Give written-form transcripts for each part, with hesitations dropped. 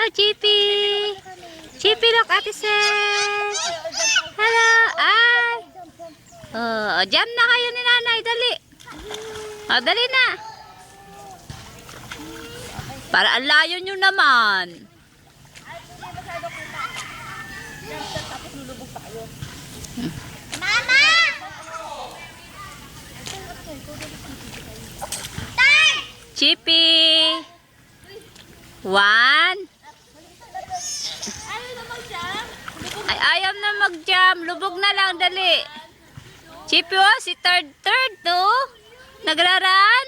Hello, Chippy. Chippy, look, Ate Seth. Hello. Ay. Oh, jam na kayo ni nanay. Dali. Oh, dali na. Para ang layo nyo naman. Mama! Chippy. 1. Ay, ayaw na mag-jam. Lubog na lang, dali. Chippy, oh, si third, no? Nagraran?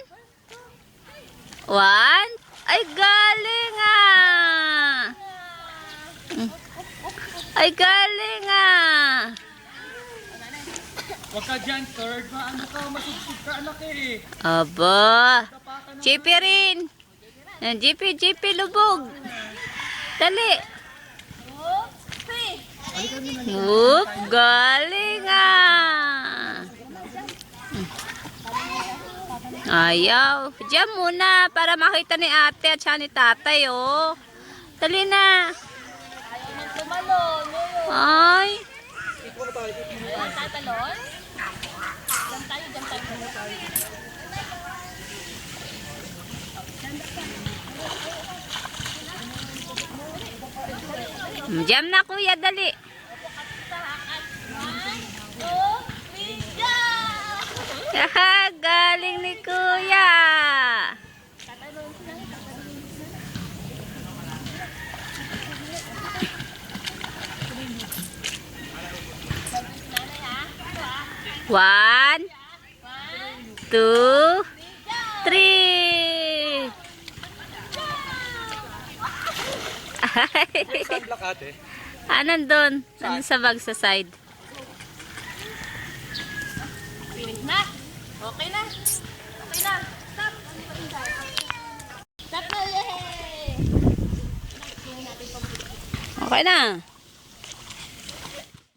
1. Ay, galing ah. Ay, galing ah. Huwag ka dyan, third. Ano ka, masugsug ka, anak eh. Aba. Chippy rin. Chippy, lubog. Dali. Whoop, galing ah. Ayaw. Diyan muna para makita ni ate at siya ni tatay, oh. Dali na. Ay. Jam na, kuya, dali. Galing ni kuya. One, 2, 3. Nandun. Nandun sa bag sa side. Finish na. Okay na. Okay na. Stop. Stop na. Yay! Okay na.